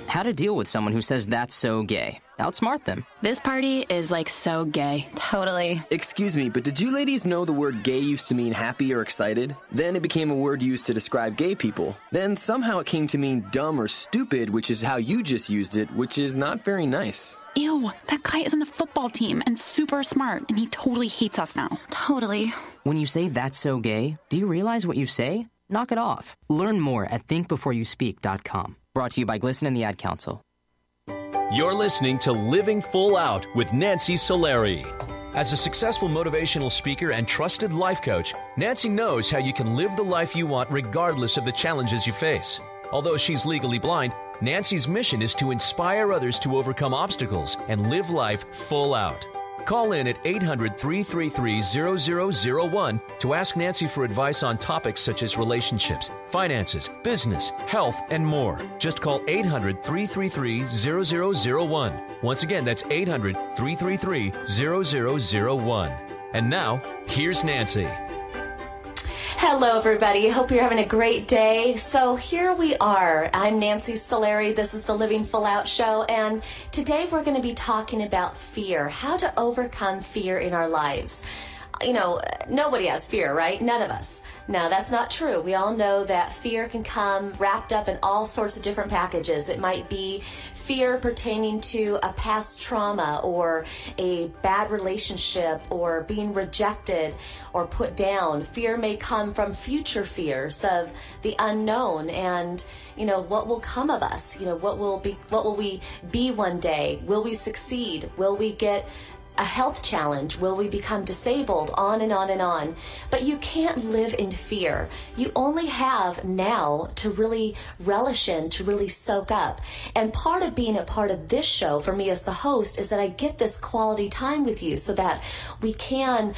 How to deal with someone who says that's so gay. Outsmart them. This party is like so gay. Totally. Excuse me, but did you ladies know the word gay used to mean happy or excited? Then it became a word used to describe gay people. Then somehow it came to mean dumb or stupid, which is how you just used it, which is not very nice. Ew, that guy is on the football team and super smart, and he totally hates us now. Totally. When you say that's so gay, do you realize what you say? Knock it off. Learn more at thinkbeforeyouspeak.com. Brought to you by Glisten and the Ad Council. You're listening to Living Full Out with Nancy Solari. As a successful motivational speaker and trusted life coach, Nancy knows how you can live the life you want regardless of the challenges you face. Although she's legally blind, Nancy's mission is to inspire others to overcome obstacles and live life full out. Call in at 800-333-0001 to ask Nancy for advice on topics such as relationships, finances, business, health, and more. Just call 800-333-0001. Once again, that's 800-333-0001. And now, here's Nancy. Hello, everybody. Hope you're having a great day. So here we are. I'm Nancy Solari. This is the Living Full Out Show. And today we're going to be talking about fear, how to overcome fear in our lives. You know, nobody has fear, right? None of us. Now, that's not true. We all know that fear can come wrapped up in all sorts of different packages. It might be fear pertaining to a past trauma or a bad relationship or being rejected or put down. Fear may come from future fears of the unknown and, you know, what will come of us? You know, what will we be one day? Will we succeed? Will we get a health challenge? Will we become disabled? On and on and on. But you can't live in fear. You only have now to really relish in, to really soak up. And part of being a part of this show for me as the host is that I get this quality time with you so that we can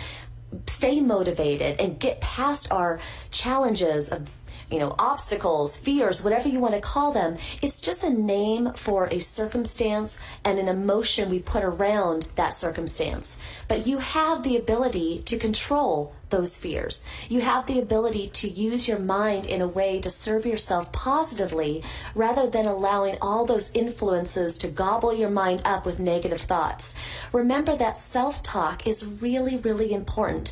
stay motivated and get past our challenges of, you know, obstacles, fears, whatever you want to call them. It's just a name for a circumstance and an emotion we put around that circumstance. But you have the ability to control those fears. You have the ability to use your mind in a way to serve yourself positively rather than allowing all those influences to gobble your mind up with negative thoughts. Remember that self-talk is really, really important.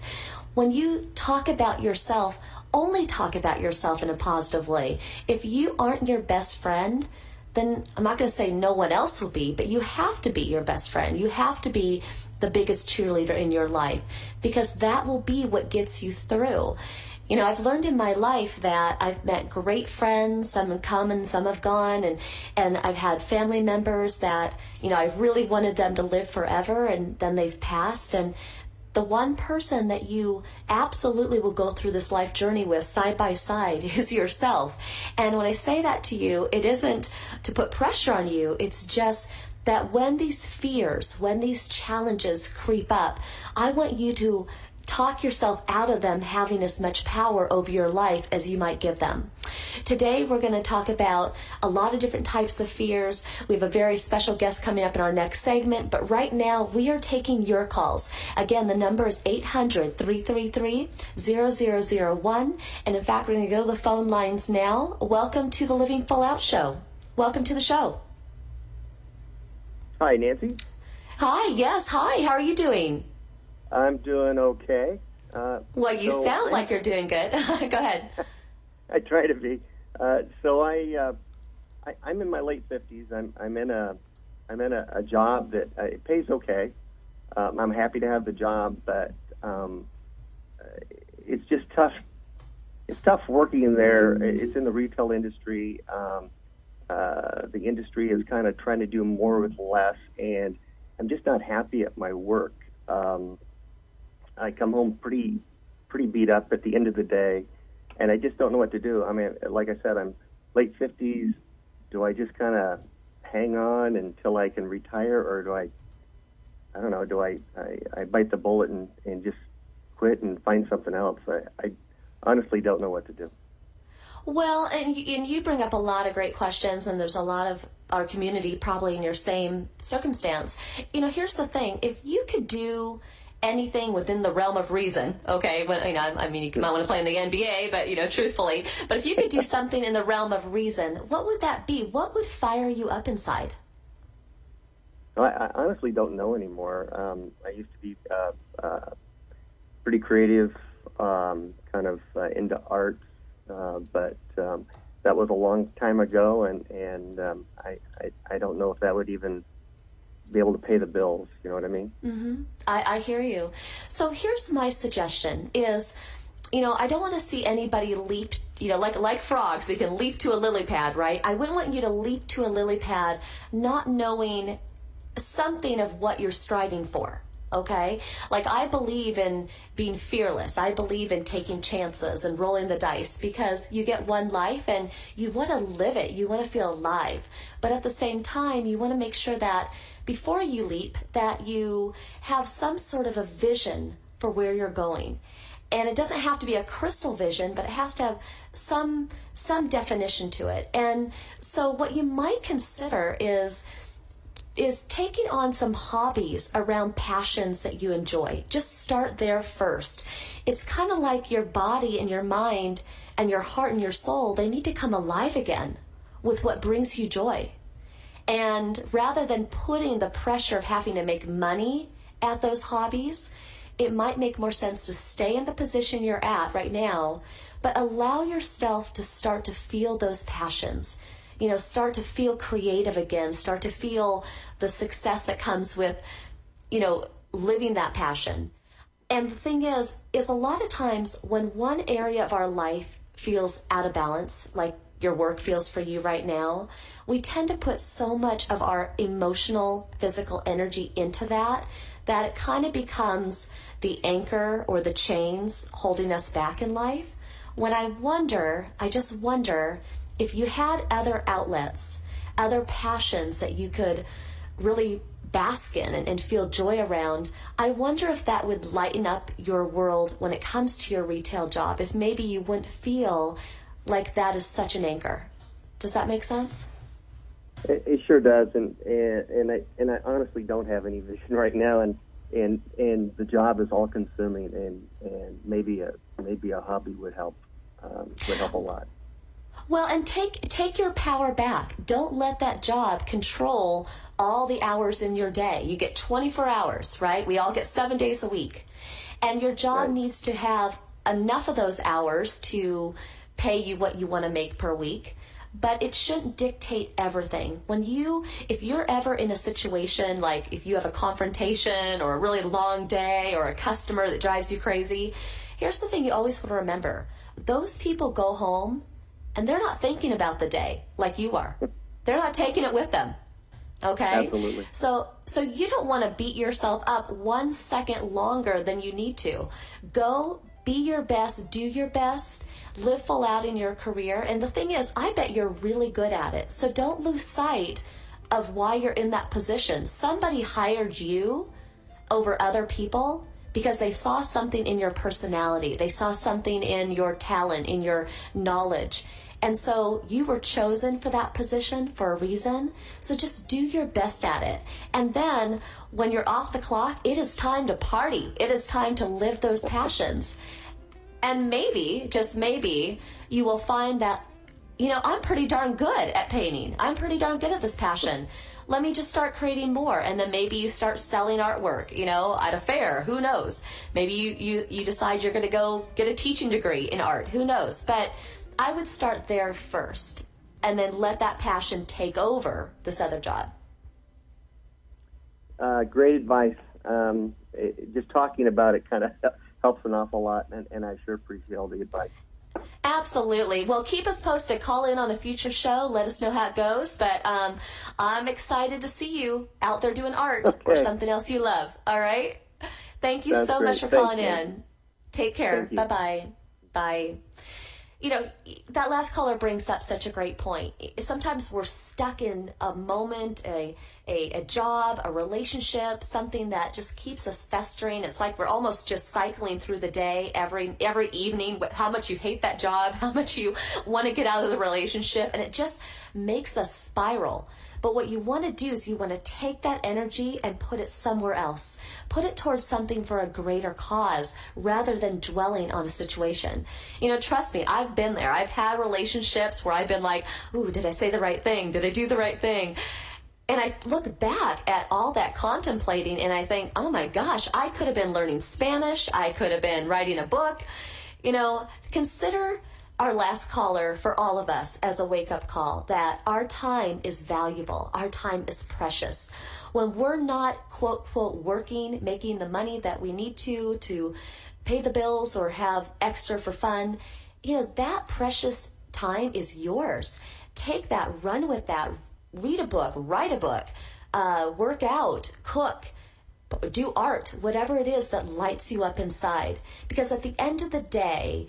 When you talk about yourself, only talk about yourself in a positive way. If you aren't your best friend, then I'm not going to say no one else will be, but you have to be your best friend. You have to be the biggest cheerleader in your life because that will be what gets you through. You know, I've learned in my life that I've met great friends, some have come and some have gone, and I've had family members that, you know, I really wanted them to live forever and then they've passed. And the one person that you absolutely will go through this life journey with side by side is yourself. And when I say that to you, it isn't to put pressure on you. It's just that when these fears, when these challenges creep up, I want you to talk yourself out of them having as much power over your life as you might give them. Today, we're going to talk about a lot of different types of fears. We have a very special guest coming up in our next segment, but right now, we are taking your calls. Again, the number is 800-333-0001, and in fact, we're going to go to the phone lines now. Welcome to the Living Full Out Show. Welcome to the show. Hi, Nancy. Hi, yes, hi. How are you doing? I'm doing okay. Well, you sound like you're doing good. Go ahead. I try to be. I'm in my late 50s. I'm in a job that it pays okay. I'm happy to have the job, but it's just tough. It's tough working there. It's in the retail industry. The industry is kind of trying to do more with less, and I'm just not happy at my work. I come home pretty beat up at the end of the day, and I just don't know what to do. I mean, like I said, I'm late 50s. Do I just kind of hang on until I can retire, or do I don't know, do I bite the bullet and just quit and find something else? I honestly don't know what to do. Well, and you bring up a lot of great questions, and there's a lot of our community probably in your same circumstance. Here's the thing. If you could do anything within the realm of reason, okay, when, you might want to play in the NBA, but, truthfully, but if you could do something in the realm of reason, what would that be? What would fire you up inside? I honestly don't know anymore. I used to be pretty creative, kind of into art, but that was a long time ago, and I don't know if that would even be able to pay the bills. You know what I mean? Mm-hmm. I hear you. So here's my suggestion is, I don't want to see anybody leap, like frogs, we can leap to a lily pad, right? I wouldn't want you to leap to a lily pad not knowing something of what you're striving for. Okay? Like, I believe in being fearless. I believe in taking chances and rolling the dice, because you get one life and you want to live it. You want to feel alive. But at the same time, you want to make sure that before you leap, that you have some sort of a vision for where you're going. And it doesn't have to be a crystal vision, but it has to have some definition to it. And so what you might consider is taking on some hobbies around passions that you enjoy. Just start there first. It's kind of like your body and your mind and your heart and your soul, they need to come alive again with what brings you joy. And rather than putting the pressure of having to make money at those hobbies, it might make more sense to stay in the position you're at right now, but allow yourself to start to feel those passions. Start to feel creative again, start to feel the success that comes with, living that passion. And the thing is a lot of times when one area of our life feels out of balance, like your work feels for you right now, we tend to put so much of our emotional, physical energy into that it kind of becomes the anchor or the chains holding us back in life. When I just wonder if you had other outlets, other passions that you could really bask in and feel joy around, I wonder if that would lighten up your world when it comes to your retail job, if maybe you wouldn't feel like that is such an anchor. Does that make sense? It sure does, and I honestly don't have any vision right now, and the job is all consuming, and maybe a hobby would help a lot. Well, and take your power back. Don't let that job control all the hours in your day. You get 24 hours, right? We all get 7 days a week. And your job needs to have enough of those hours to pay you what you want to make per week. But it shouldn't dictate everything. If you're ever in a situation, like if you have a confrontation or a really long day or a customer that drives you crazy, here's the thing you always want to remember. Those people go home and they're not thinking about the day like you are. They're not taking it with them. Okay? Absolutely. So you don't want to beat yourself up 1 second longer than you need to. Go be your best, do your best, live full out in your career. And the thing is, I bet you're really good at it. So don't lose sight of why you're in that position. Somebody hired you over other people because they saw something in your personality. They saw something in your talent, in your knowledge. And so you were chosen for that position for a reason. So just do your best at it. And then when you're off the clock, it is time to party. It is time to live those passions. And maybe, just maybe, you will find that, I'm pretty darn good at painting. I'm pretty darn good at this passion. Let me just start creating more. And then maybe you start selling artwork, at a fair. Who knows? Maybe you decide you're going to go get a teaching degree in art. Who knows? But I would start there first and then let that passion take over this other job. Great advice. Just talking about it kind of helps an awful lot, and I sure appreciate all the advice. Absolutely. Well, keep us posted. Call in on a future show. Let us know how it goes. But I'm excited to see you out there doing art or something else you love. All right? Thank you so much for calling in. Take care. Bye-bye. Bye. that last caller brings up such a great point. Sometimes we're stuck in a moment, a job, a relationship, something that just keeps us festering. It's like we're almost just cycling through the day every evening with how much you hate that job, how much you want to get out of the relationship, and it just makes us spiral. But what you want to do is you want to take that energy and put it somewhere else. Put it towards something for a greater cause rather than dwelling on a situation. Trust me, I've been there. I've had relationships where I've been like, ooh, did I say the right thing? Did I do the right thing? And I look back at all that contemplating and I think, oh my gosh, I could have been learning Spanish. I could have been writing a book. Consider our last caller for all of us as a wake-up call that our time is valuable. Our time is precious. When we're not, quote, quote, working, making the money that we need to pay the bills or have extra for fun, that precious time is yours. Take that, run with that, read a book, write a book, work out, cook, do art, whatever it is that lights you up inside. Because at the end of the day,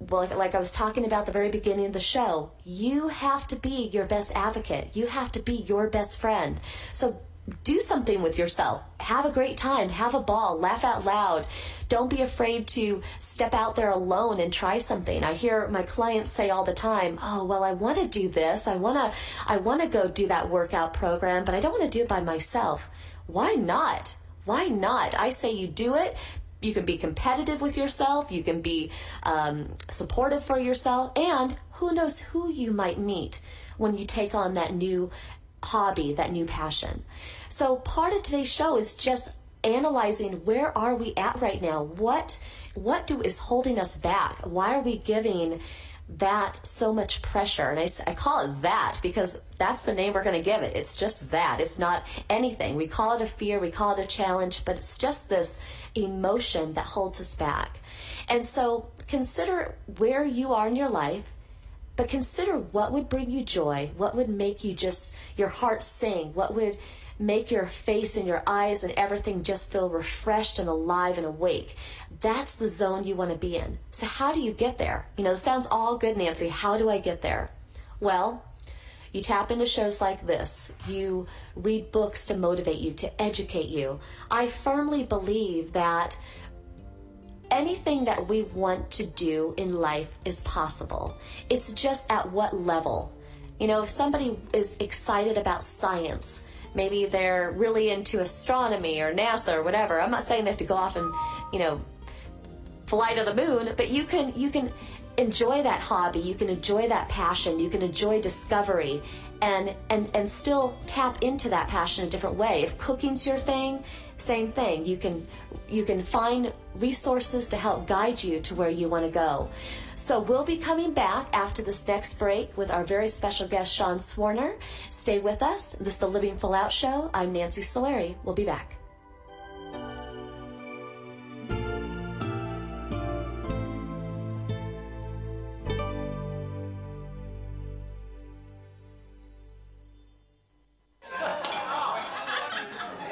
well, like I was talking about at the very beginning of the show, you have to be your best advocate. You have to be your best friend. So do something with yourself. Have a great time. Have a ball. Laugh out loud. Don't be afraid to step out there alone and try something. I hear my clients say all the time, oh, well, I want to do this. I want to go do that workout program, but I don't want to do it by myself. Why not? Why not? I say you do it. You can be competitive with yourself. You can be supportive for yourself. And who knows who you might meet when you take on that new hobby, that new passion. So part of today's show is just analyzing where are we at right now? What is holding us back? Why are we giving that so much pressure? And I call it that because that's the name we're going to give it. It's just that. It's not anything. We call it a fear. We call it a challenge, but it's just this emotion that holds us back. And so consider where you are in your life, but consider what would bring you joy, what would make you just, your heart sing, what would make your face and your eyes and everything just feel refreshed and alive and awake. That's the zone you want to be in. So how do you get there? It sounds all good, Nancy. How do I get there? Well, you tap into shows like this. You read books to motivate you, to educate you. I firmly believe that anything that we want to do in life is possible. It's just at what level. If somebody is excited about science, maybe they're really into astronomy or NASA or whatever. I'm not saying they have to go off and, fly to the moon, but you can enjoy that hobby, you can enjoy that passion, you can enjoy discovery and still tap into that passion in a different way. If cooking's your thing, same thing. You can find resources to help guide you to where you want to go. So we'll be coming back after this next break with our very special guest, Sean Swarner. Stay with us. This is the Living Full Out Show. I'm Nancy Solari. We'll be back.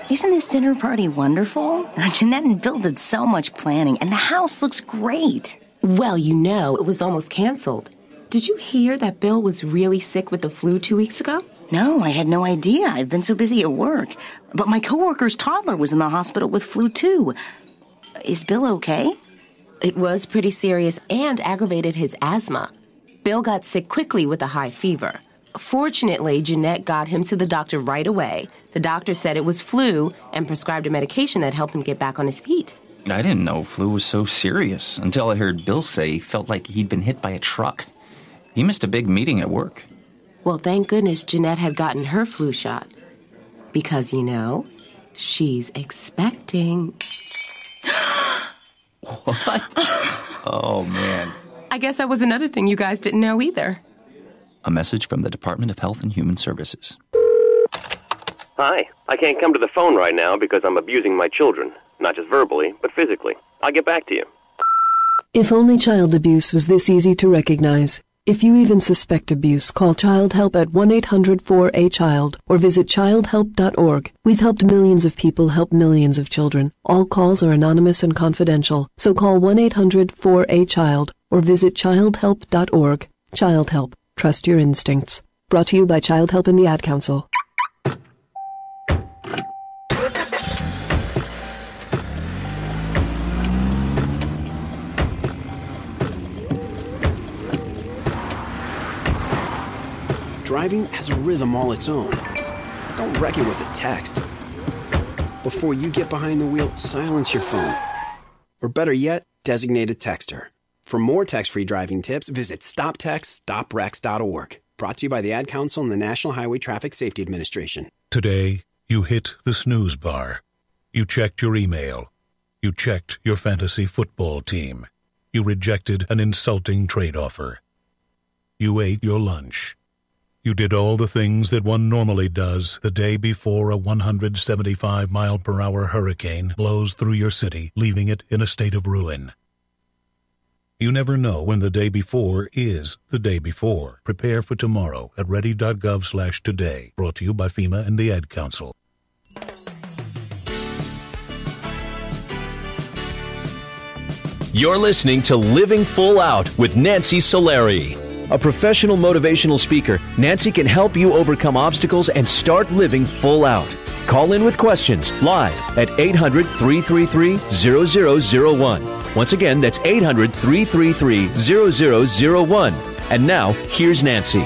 Isn't this dinner party wonderful? Jeanette and Bill did so much planning, and the house looks great. Well, it was almost canceled. Did you hear that Bill was really sick with the flu 2 weeks ago? No, I had no idea. I've been so busy at work. But my coworker's toddler was in the hospital with flu, too. Is Bill okay? It was pretty serious and aggravated his asthma. Bill got sick quickly with a high fever. Fortunately, Jeanette got him to the doctor right away. The doctor said it was flu and prescribed a medication that helped him get back on his feet. I didn't know flu was so serious until I heard Bill say he felt like he'd been hit by a truck. He missed a big meeting at work. Well, thank goodness Jeanette had gotten her flu shot. Because, she's expecting. What? Oh, man. I guess that was another thing you guys didn't know either. A message from the Department of Health and Human Services. Hi, I can't come to the phone right now because I'm abusing my children. Not just verbally, but physically. I'll get back to you. If only child abuse was this easy to recognize. If you even suspect abuse, call Child Help at 1-800-4A-CHILD or visit childhelp.org. We've helped millions of people help millions of children. All calls are anonymous and confidential, so call 1-800-4A-CHILD or visit childhelp.org. Child Help. Trust your instincts. Brought to you by Child Help and the Ad Council. Driving has a rhythm all its own. Don't wreck it with a text. Before you get behind the wheel, silence your phone. Or better yet, designate a texter. For more text-free driving tips, visit stoptextstoprex.org. Brought to you by the Ad Council and the National Highway Traffic Safety Administration. Today, you hit the snooze bar. You checked your email. You checked your fantasy football team. You rejected an insulting trade offer. You ate your lunch. You did all the things that one normally does the day before a 175-mile-per-hour hurricane blows through your city, leaving it in a state of ruin. You never know when the day before is the day before. Prepare for tomorrow at ready.gov/today. Brought to you by FEMA and the Ad Council. You're listening to Living Full Out with Nancy Solari. A professional motivational speaker, Nancy can help you overcome obstacles and start living full out. Call in with questions live at 800-333-0001. Once again, that's 800-333-0001. And now, here's Nancy.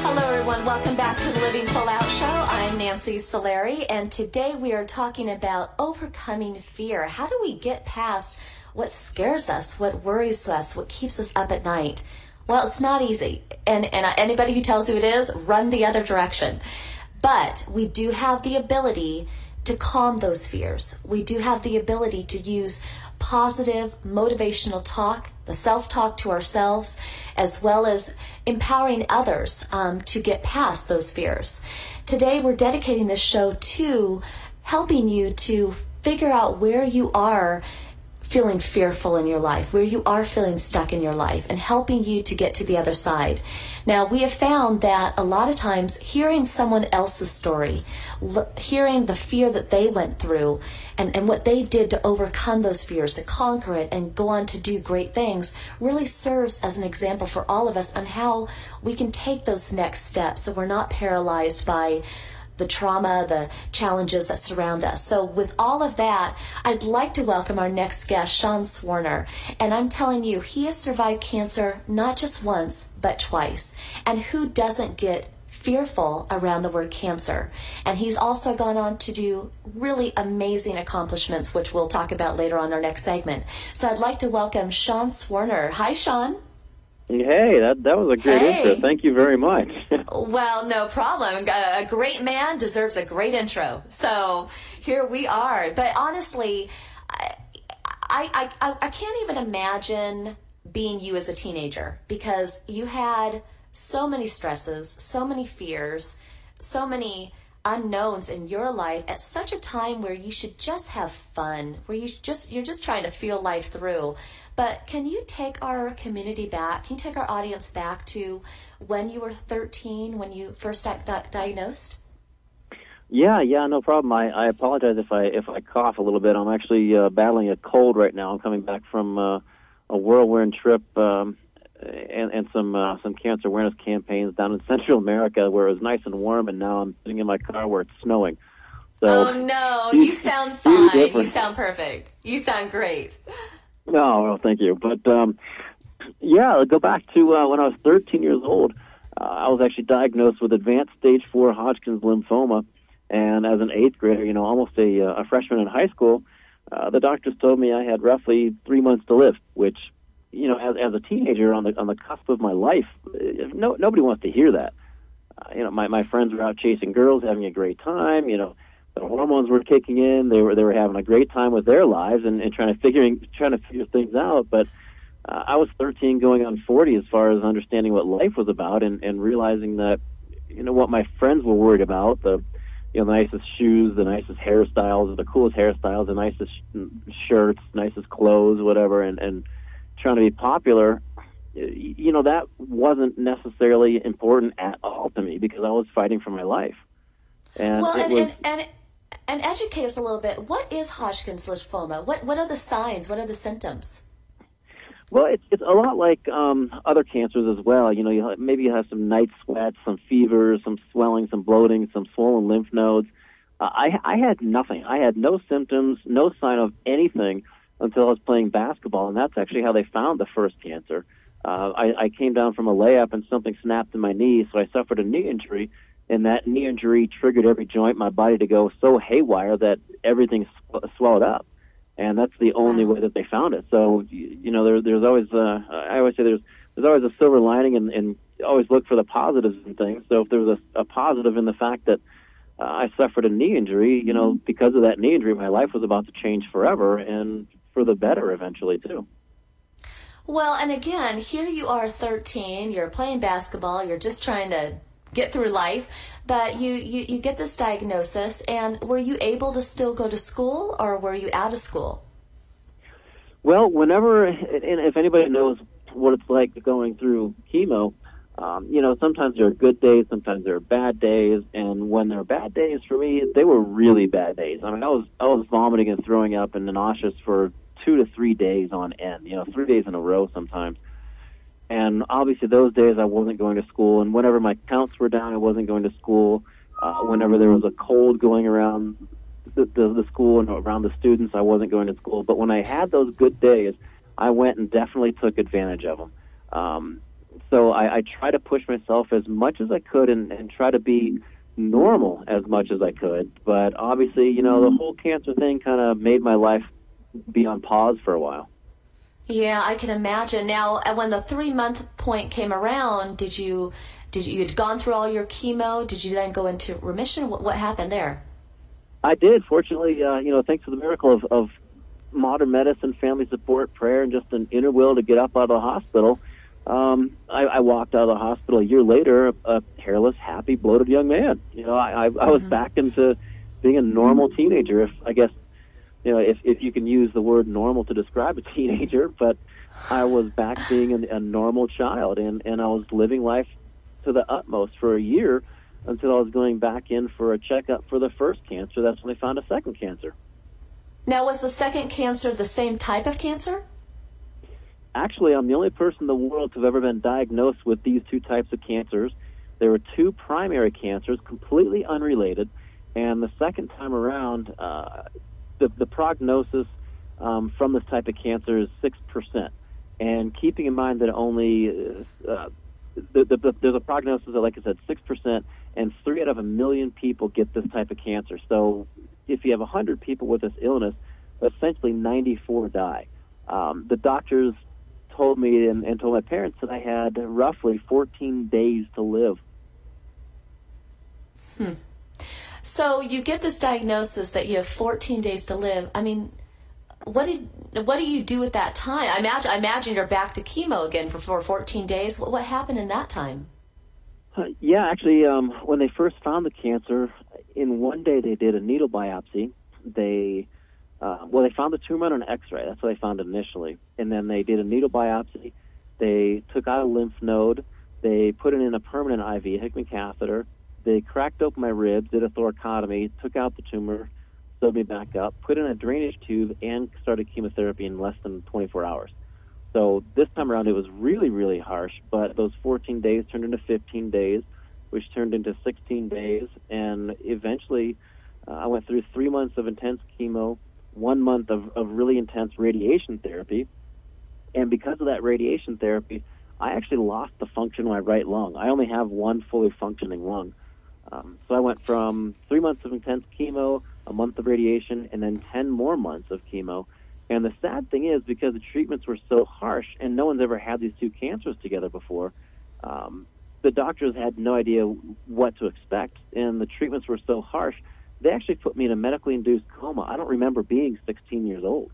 Hello, everyone. Welcome back to the Living Full Out Show. I'm Nancy Solari, and today we are talking about overcoming fear. How do we get past what scares us, what worries us, what keeps us up at night? Well, it's not easy. And anybody who tells you it is, run the other direction. But we do have the ability to calm those fears. We do have the ability to use positive, motivational talk, the self-talk to ourselves, as well as empowering others to get past those fears. Today, we're dedicating this show to helping you to figure out where you are feeling fearful in your life, where you are feeling stuck in your life, and helping you to get to the other side. Now, we have found that a lot of times hearing someone else's story, hearing the fear that they went through and what they did to overcome those fears, to conquer it and go on to do great things, really serves as an example for all of us on how we can take those next steps so we're not paralyzed by the trauma, the challenges that surround us. So with all of that, I'd like to welcome our next guest, Sean Swarner. And I'm telling you, he has survived cancer not just once, but twice. And who doesn't get fearful around the word cancer? And he's also gone on to do really amazing accomplishments, which we'll talk about later on our next segment. So I'd like to welcome Sean Swarner. Hi, Sean. Hey, that was a great intro. Thank you very much. Well, no problem. A great man deserves a great intro. So here we are. But honestly, I can't even imagine being you as a teenager, because you had so many stresses, so many fears, so many unknowns in your life at such a time where you should just have fun, where you're just trying to feel life through. But can you take our community back? Can you take our audience back to when you were 13, when you first got diagnosed? Yeah, no problem. I apologize if I cough a little bit. I'm actually battling a cold right now. I'm coming back from a whirlwind trip and some cancer awareness campaigns down in Central America where it was nice and warm, and now I'm sitting in my car where it's snowing. So, oh no, you sound fine. You sound perfect. You sound great. No, well, thank you. But, I'll go back to when I was 13 years old. I was actually diagnosed with advanced stage 4 Hodgkin's lymphoma. And as an 8th grader, almost a freshman in high school, the doctors told me I had roughly 3 months to live, which, as a teenager on the cusp of my life, nobody wants to hear that. My friends were out chasing girls, having a great time, the hormones were kicking in. They were having a great time with their lives and trying to figure things out. But I was 13, going on 40, as far as understanding what life was about, and realizing that what my friends were worried about, the nicest shoes, the nicest hairstyles, the coolest hairstyles, the nicest shirts, nicest clothes, whatever, and trying to be popular. that wasn't necessarily important at all to me because I was fighting for my life. And and educate us a little bit. What is Hodgkin's lymphoma? What are the signs? What are the symptoms? Well, it's a lot like other cancers as well. Maybe you have some night sweats, some fever, some swelling, some bloating, some swollen lymph nodes. I had nothing. I had no symptoms, no sign of anything until I was playing basketball, and that's actually how they found the first cancer. I came down from a layup and something snapped in my knee, so I suffered a knee injury, and that knee injury triggered every joint in my body to go so haywire that everything swelled up. And that's the only way that they found it. So, there's always, I always say there's always a silver lining, and always look for the positives in things. So if there was a positive in the fact that I suffered a knee injury, because of that knee injury, my life was about to change forever and for the better eventually, too. Well, and again, here you are 13, you're playing basketball, you're just trying to get through life, but you get this diagnosis, and were you able to still go to school, or were you out of school? Well, whenever, and if anybody knows what it's like going through chemo, sometimes there are good days, sometimes there are bad days, and when there are bad days for me, they were really bad days. I mean, I was vomiting and throwing up and nauseous for 2 to 3 days on end, 3 days in a row sometimes. And obviously those days I wasn't going to school, and whenever my counts were down, I wasn't going to school. Whenever there was a cold going around the school and around the students, I wasn't going to school. But when I had those good days, I went and definitely took advantage of them. So I try to push myself as much as I could and try to be normal as much as I could. But obviously, the whole cancer thing kind of made my life be on pause for a while. Yeah, I can imagine. Now, when the 3-month point came around, you had gone through all your chemo? Did you then go into remission? What happened there? I did. Fortunately, thanks to the miracle of modern medicine, family support, prayer, and just an inner will to get up out of the hospital, I walked out of the hospital a year later, a hairless, happy, bloated young man. I was back into being a normal teenager, if you can use the word normal to describe a teenager, but I was back being a normal child, and I was living life to the utmost for a year until I was going back in for a checkup for the first cancer. That's when they found a second cancer. Now, was the second cancer the same type of cancer? Actually, I'm the only person in the world to have ever been diagnosed with these two types of cancers. There were two primary cancers, completely unrelated, and the second time around, the prognosis from this type of cancer is 6%. And keeping in mind that only there's a prognosis of, like I said, 6%, and 3 out of 1 million people get this type of cancer. So if you have 100 people with this illness, essentially 94 die. The doctors told me and told my parents that I had roughly 14 days to live. So you get this diagnosis that you have 14 days to live. I mean, what do you do at that time? I imagine you're back to chemo again for 14 days. What happened in that time? Actually, when they first found the cancer, in one day they did a needle biopsy. They found the tumor on an X-ray. That's what they found initially. And then they did a needle biopsy. They took out a lymph node. They put it in a permanent IV, a Hickman catheter. They cracked open my ribs, did a thoracotomy, took out the tumor, sewed me back up, put in a drainage tube, and started chemotherapy in less than 24 hours. So this time around, it was really, really harsh, but those 14 days turned into 15 days, which turned into 16 days, and eventually I went through 3 months of intense chemo, 1 month of really intense radiation therapy, and because of that radiation therapy, I actually lost the function of my right lung. I only have one fully functioning lung. So I went from 3 months of intense chemo, a month of radiation, and then 10 more months of chemo. And the sad thing is, because the treatments were so harsh, and no one's ever had these two cancers together before, the doctors had no idea what to expect, and the treatments were so harsh, they actually put me in a medically induced coma. I don't remember being 16 years old.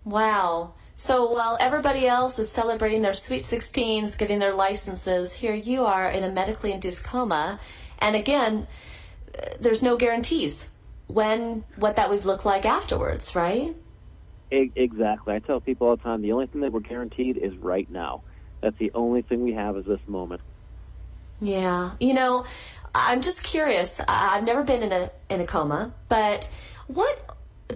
Wow. So while everybody else is celebrating their sweet 16s, getting their licenses, here you are in a medically induced coma. And again, there's no guarantees what that would look like afterwards, right? Exactly. I tell people all the time, the only thing that we're guaranteed is right now. That's the only thing we have is this moment. Yeah. I'm just curious. I've never been in a coma, but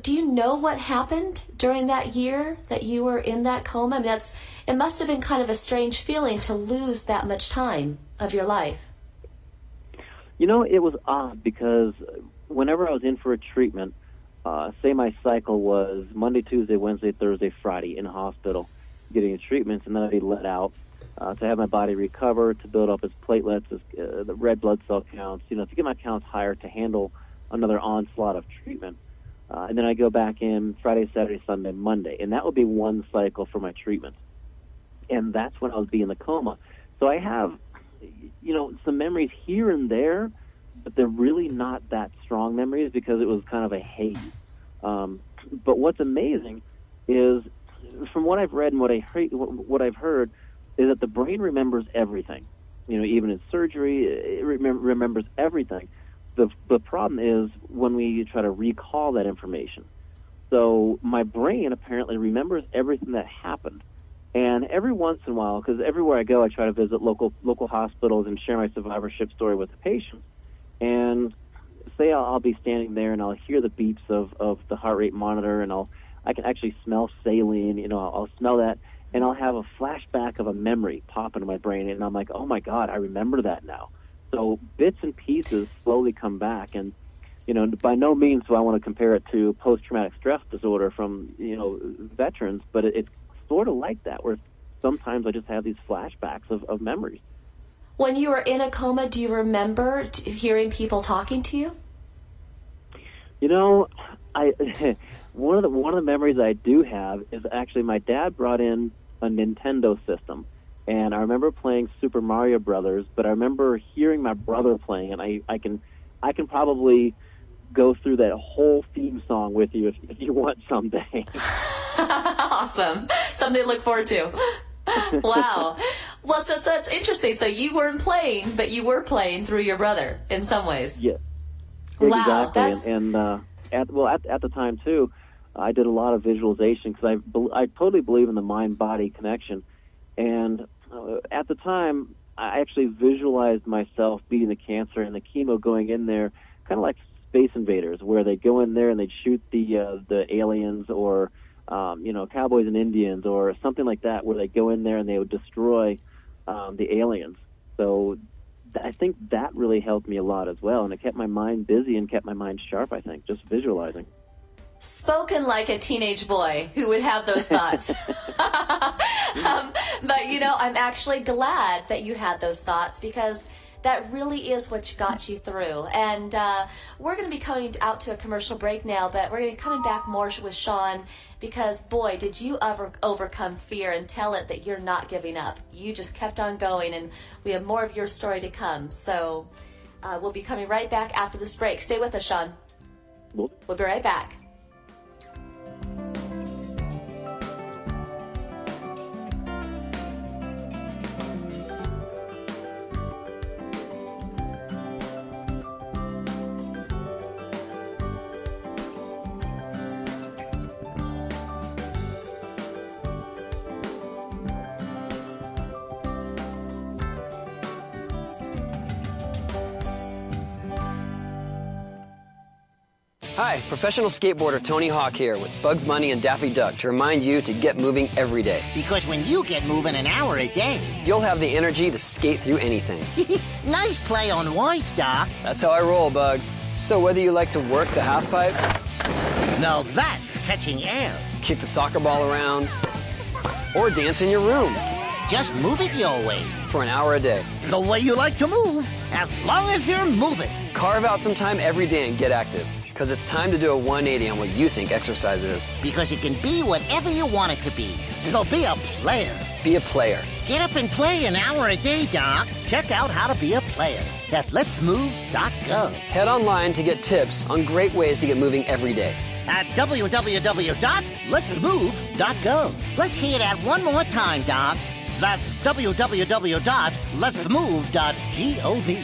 do you know what happened during that year that you were in that coma? I mean, it must have been kind of a strange feeling to lose that much time of your life. It was odd because whenever I was in for a treatment, say my cycle was Monday, Tuesday, Wednesday, Thursday, Friday in hospital getting treatments, and then I'd be let out to have my body recover, to build up its platelets, the red blood cell counts, to get my counts higher to handle another onslaught of treatment. And then I go back in Friday, Saturday, Sunday, Monday, and that would be one cycle for my treatment. And that's when I would be in the coma. So I have, some memories here and there, but they're really not that strong memories because it was kind of a haze. But what's amazing is, from what I've read and what I've heard, is that the brain remembers everything. Even in surgery, it remembers everything. The problem is when we try to recall that information. So my brain apparently remembers everything that happened. And every once in a while, because everywhere I go, I try to visit local hospitals and share my survivorship story with the patients. And say I'll be standing there and I'll hear the beeps of the heart rate monitor, and I can actually smell saline. I'll smell that, and I'll have a flashback of a memory pop into my brain, and I'm like, oh my God, I remember that now. So bits and pieces slowly come back, and by no means do I want to compare it to post-traumatic stress disorder from veterans, but it's sort of like that, where sometimes I just have these flashbacks of memories. When you were in a coma, do you remember hearing people talking to you? One of the memories I do have is actually my dad brought in a Nintendo system, and I remember playing Super Mario Brothers. But I remember hearing my brother playing, and I can probably go through that whole theme song with you if you want someday. Awesome, something to look forward to. Wow. Well, so it's interesting. So you weren't playing, but you were playing through your brother in some ways. Yes. Wow. Exactly. And at the time too, I did a lot of visualization because I totally believe in the mind-body connection. And at the time, I actually visualized myself beating the cancer and the chemo going in there, kind of like Space Invaders, where they go in there and they'd shoot the aliens, or cowboys and Indians, or something like that, where they go in there and they would destroy the aliens. So I think that really helped me a lot as well, and it kept my mind busy and kept my mind sharp, I think, just visualizing. Spoken like a teenage boy who would have those thoughts. But, I'm actually glad that you had those thoughts, because that really is what got you through. And we're going to be coming out to a commercial break now, but we're going to be coming back more with Sean, because, boy, did you ever overcome fear and tell it that you're not giving up. You just kept on going, and we have more of your story to come. So we'll be coming right back after this break. Stay with us, Sean. We'll be right back. Hi, professional skateboarder Tony Hawk here with Bugs Bunny and Daffy Duck to remind you to get moving every day. Because when you get moving an hour a day, you'll have the energy to skate through anything. Nice play on words, Doc. That's how I roll, Bugs. So whether you like to work the half pipe... Now that's catching air. Kick the soccer ball around, or dance in your room. Just move it your way. For an hour a day. The way you like to move, as long as you're moving. Carve out some time every day and get active. Because it's time to do a 180 on what you think exercise is. Because it can be whatever you want it to be. So be a player. Be a player. Get up and play an hour a day, Doc. Check out how to be a player at letsmove.gov. Head online to get tips on great ways to get moving every day. At www.letsmove.gov. Let's hear that one more time, Doc. That's www.letsmove.gov.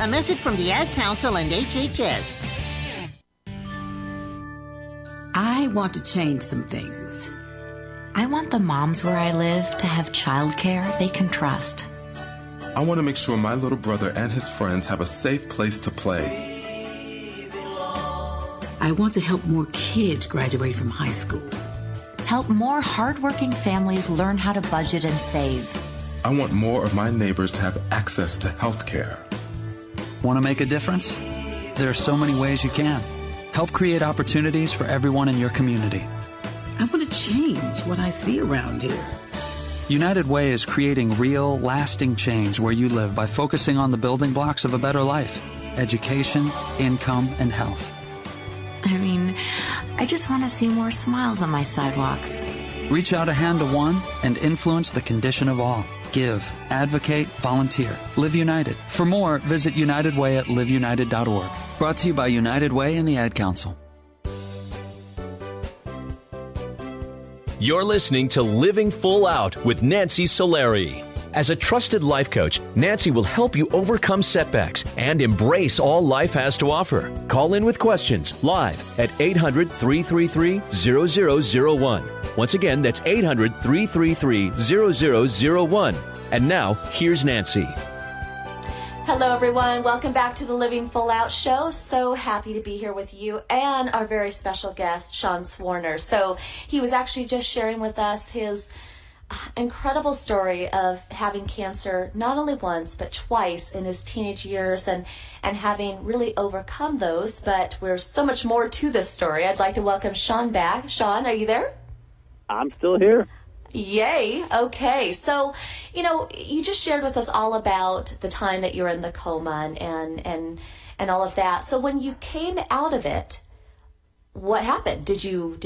A message from the Ad Council and HHS. I want to change some things. I want the moms where I live to have childcare they can trust. I want to make sure my little brother and his friends have a safe place to play. I want to help more kids graduate from high school. Help more hardworking families learn how to budget and save. I want more of my neighbors to have access to health care. Want to make a difference? There are so many ways you can. Help create opportunities for everyone in your community. I want to change what I see around here. United Way is creating real, lasting change where you live by focusing on the building blocks of a better life: education, income, and health. I mean, I just want to see more smiles on my sidewalks. Reach out a hand to one and influence the condition of all. Give, advocate, volunteer. Live United. For more, visit United Way at liveunited.org. Brought to you by United Way and the Ad Council. You're listening to Living Full Out with Nancy Solari. As a trusted life coach, Nancy will help you overcome setbacks and embrace all life has to offer. Call in with questions live at 800-333-0001. Once again, that's 800-333-0001. And now, here's Nancy. Hello, everyone. Welcome back to the Living Full Out show. So happy to be here with you and our very special guest, Sean Swarner. So he was actually just sharing with us his incredible story of having cancer not only once but twice in his teenage years and having really overcome those. But there's so much more to this story. I'd like to welcome Sean back. Sean, are you there? I'm still here. Yay. Okay. So, you just shared with us all about the time that you were in the coma and all of that. So when you came out of it, what happened? Did you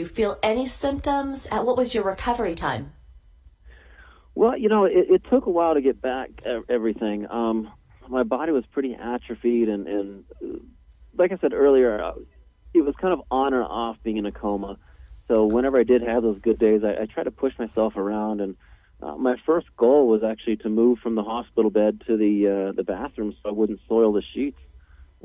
feel any symptoms? What was your recovery time? Well, it took a while to get back everything. My body was pretty atrophied, and like I said earlier, it was kind of on or off being in a coma. So whenever I did have those good days, I tried to push myself around, and my first goal was actually to move from the hospital bed to the bathroom so I wouldn't soil the sheets.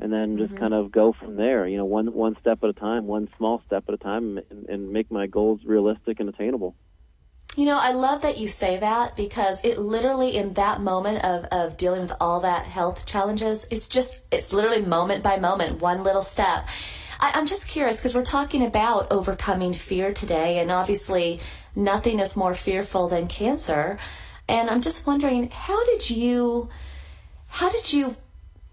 And then just kind of go from there, one step at a time, one small step at a time, and make my goals realistic and attainable. I love that you say that, because it literally, in that moment of dealing with all that health challenges, it's literally moment by moment, one little step. I'm just curious, because we're talking about overcoming fear today, and obviously nothing is more fearful than cancer. And I'm just wondering, how did you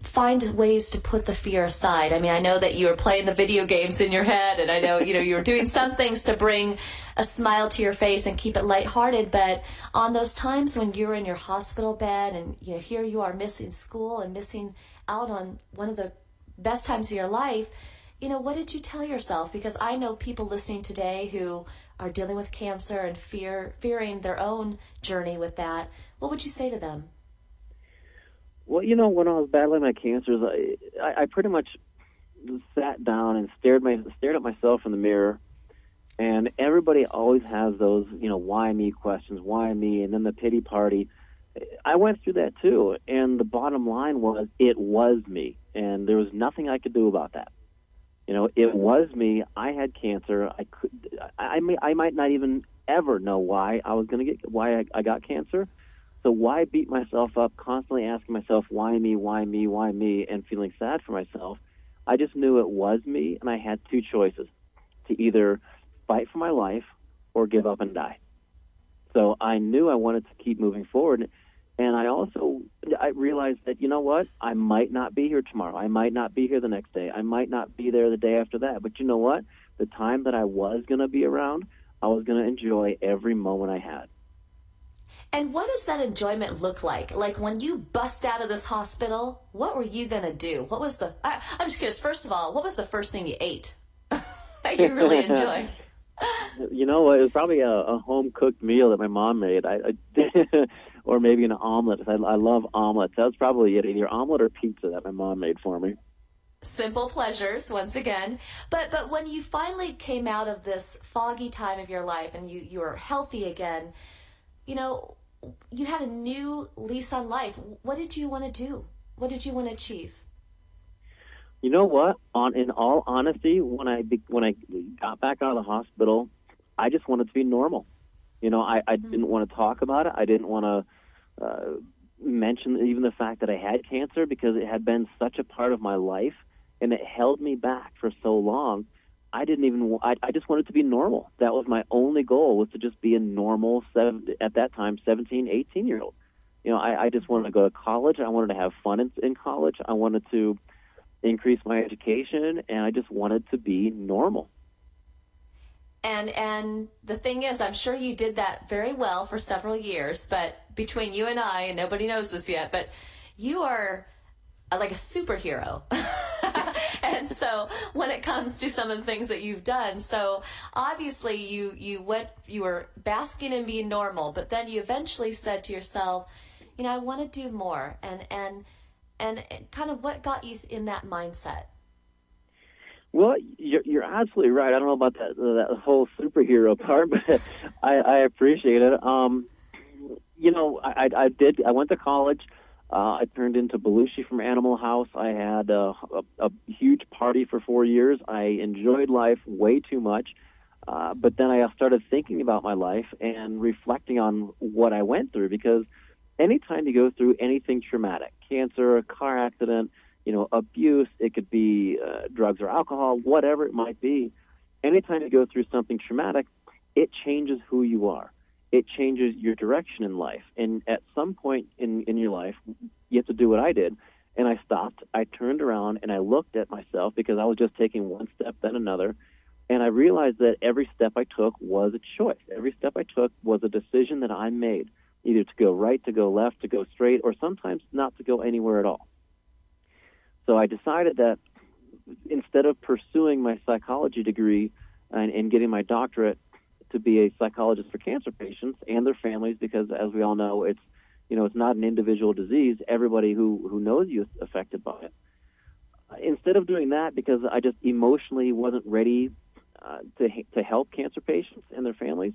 find ways to put the fear aside? I mean, I know that you were playing the video games in your head, and I know, you were doing some things to bring a smile to your face and keep it lighthearted, but on those times when you're in your hospital bed and, here you are missing school and missing out on one of the best times of your life, what did you tell yourself? Because I know people listening today who are dealing with cancer and fearing their own journey with that. What would you say to them? Well, when I was battling my cancers, I pretty much sat down and stared at myself in the mirror. And everybody always has those, why me questions, why me, and then the pity party. I went through that too. And the bottom line was, it was me. And there was nothing I could do about that. It was me. I had cancer. I might not even ever know why I got cancer. So why beat myself up, constantly asking myself, why me, why me, why me, and feeling sad for myself? I just knew it was me, and I had two choices: to either fight for my life or give up and die. So I knew I wanted to keep moving forward, and I realized that, I might not be here tomorrow. I might not be here the next day. I might not be there the day after that. But you know what? The time that I was going to be around, I was going to enjoy every moment I had. And what does that enjoyment look like? Like when you bust out of this hospital, what were you going to do? I'm just curious, first of all, what was the first thing you ate that you really enjoyed? It was probably a home-cooked meal that my mom made. Or maybe an omelet. I love omelets. That was probably it, either omelet or pizza that my mom made for me. Simple pleasures, once again. But when you finally came out of this foggy time of your life and you were healthy again, you had a new lease on life. What did you want to do? What did you want to achieve? You know what? In all honesty, when I got back out of the hospital, I just wanted to be normal. You know, I didn't want to talk about it. I didn't want to mention even the fact that I had cancer because it had been such a part of my life and it held me back for so long. I just wanted to be normal. That was my only goal, was to just be a normal, at that time, 17, 18-year-old. You know, I just wanted to go to college. I wanted to have fun in college. I wanted to increase my education, and I just wanted to be normal. And the thing is, I'm sure you did that very well for several years, but between you and I, and nobody knows this yet, but you are like a superhero. And so when it comes to some of the things that you've done, so obviously you were basking in being normal, but then you eventually said to yourself, you know, I want to do more. And kind of what got you in that mindset? Well, you're absolutely right. I don't know about that whole superhero part, but I appreciate it. You know, I went to college. I turned into Belushi from Animal House. I had a huge party for 4 years. I enjoyed life way too much. But then I started thinking about my life and reflecting on what I went through, because anytime you go through anything traumatic, cancer, a car accident, you know, abuse, it could be drugs or alcohol, whatever it might be, anytime you go through something traumatic, it changes who you are. It changes your direction in life. And at some point in your life, you have to do what I did. And I stopped. I turned around and I looked at myself, because I was just taking one step, then another. And I realized that every step I took was a choice. Every step I took was a decision that I made, either to go right, to go left, to go straight, or sometimes not to go anywhere at all. So I decided that instead of pursuing my psychology degree and getting my doctorate to be a psychologist for cancer patients and their families, because as we all know, it's not an individual disease. Everybody who knows you is affected by it. Instead of doing that, because I just emotionally wasn't ready to help cancer patients and their families,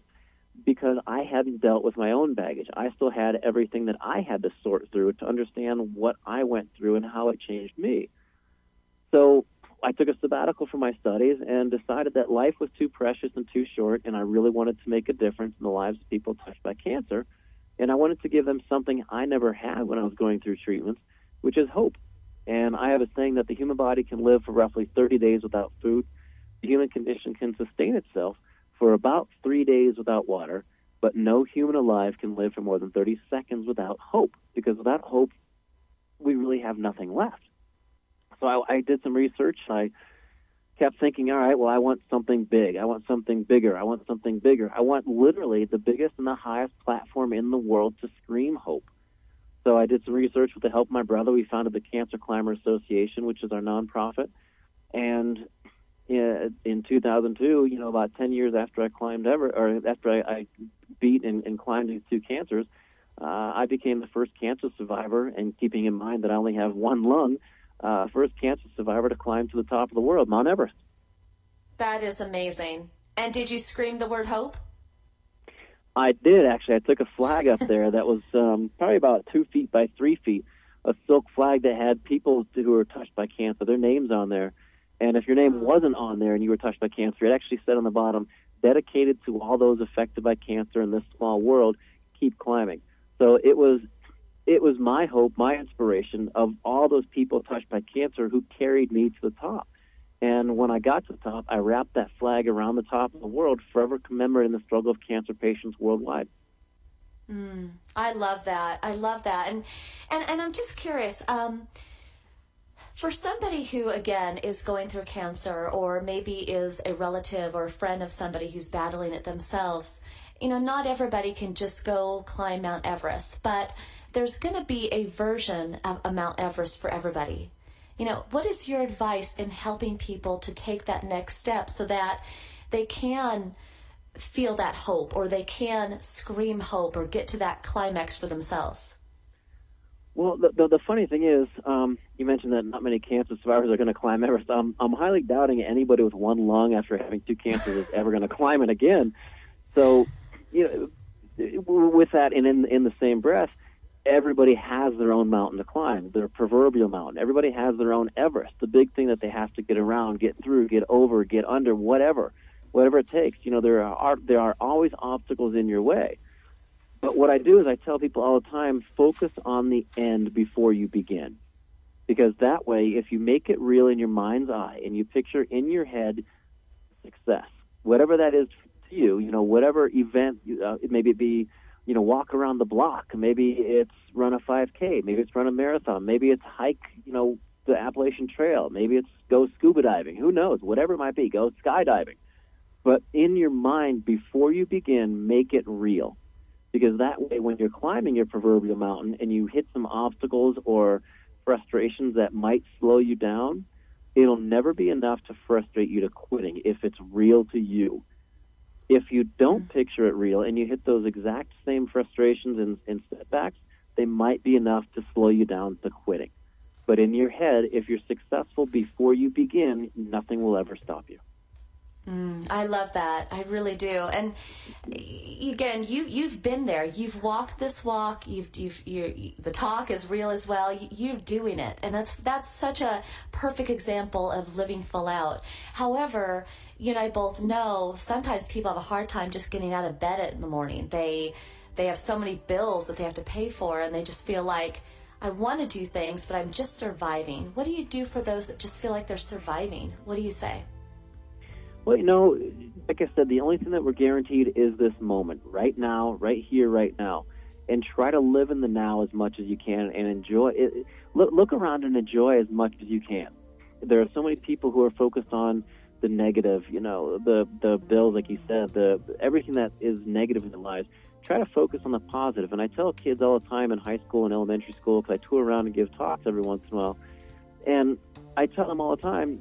because I hadn't dealt with my own baggage. I still had everything that I had to sort through to understand what I went through and how it changed me. So I took a sabbatical from my studies and decided that life was too precious and too short, and I really wanted to make a difference in the lives of people touched by cancer. And I wanted to give them something I never had when I was going through treatments, which is hope. And I have a saying that the human body can live for roughly 30 days without food. The human condition can sustain itself for about 3 days without water, but no human alive can live for more than 30 seconds without hope, because without hope, we really have nothing left. So I did some research. I kept thinking, all right, well, I want something big. I want something bigger. I want something bigger. I want literally the biggest and the highest platform in the world to scream hope. So I did some research with the help of my brother. We founded the Cancer Climber Association, which is our nonprofit. And in 2002, you know, about 10 years after I climbed after I beat and climbed these two cancers, I became the first cancer survivor, and keeping in mind that I only have one lung, first cancer survivor to climb to the top of the world, Mount Everest. That is amazing. And did you scream the word hope? I did, actually. I took a flag up there that was probably about 2 feet by 3 feet, a silk flag that had people who were touched by cancer, their names on there. And if your name wasn't on there and you were touched by cancer, it actually said on the bottom, dedicated to all those affected by cancer in this small world, keep climbing. So it was my hope, my inspiration of all those people touched by cancer who carried me to the top. And when I got to the top, I wrapped that flag around the top of the world, forever commemorating the struggle of cancer patients worldwide. I love that. I love that. And I'm just curious, for somebody who, again, is going through cancer, or maybe is a relative or a friend of somebody who's battling it themselves, you know, not everybody can just go climb Mount Everest, but there's going to be a version of a Mount Everest for everybody. You know, what is your advice in helping people to take that next step so that they can feel that hope, or they can scream hope, or get to that climax for themselves? Well, the funny thing is, you mentioned that not many cancer survivors are going to climb Everest. I'm highly doubting anybody with one lung after having two cancers is ever going to climb it again. So, you know, with that, and in the same breath, everybody has their own mountain to climb, their proverbial mountain. Everybody has their own Everest, the big thing that they have to get around, get through, get over, get under, whatever it takes. There are always obstacles in your way. But what I do is I tell people all the time, focus on the end before you begin. Because that way, if you make it real in your mind's eye and you picture in your head success, whatever that is to you, whatever event, maybe it be, walk around the block, maybe it's run a 5K, maybe it's run a marathon, maybe it's hike, the Appalachian Trail, maybe it's go scuba diving, who knows, whatever it might be, go skydiving. But in your mind, before you begin, make it real. Because that way, when you're climbing your proverbial mountain and you hit some obstacles or frustrations that might slow you down, it'll never be enough to frustrate you to quitting if it's real to you. If you don't picture it real and you hit those exact same frustrations and setbacks, they might be enough to slow you down to quitting. But in your head, if you're successful before you begin, nothing will ever stop you. I love that. I really do. And again, you've been there. You've walked this walk. The talk is real as well. You're doing it, and that's such a perfect example of living full out. However, you and I both know sometimes people have a hard time just getting out of bed in the morning. They have so many bills that they have to pay for, and they just feel like, I want to do things, but I'm just surviving. What do you do for those that just feel like they're surviving? What do you say? Well, like I said, the only thing that we're guaranteed is this moment, right now, right here, right now. And try to live in the now as much as you can and enjoy it. Look around and enjoy as much as you can. There are so many people who are focused on the negative, the bills, like you said, everything that is negative in their lives. Try to focus on the positive. And I tell kids all the time in high school and elementary school, because I tour around and give talks every once in a while, and I tell them all the time,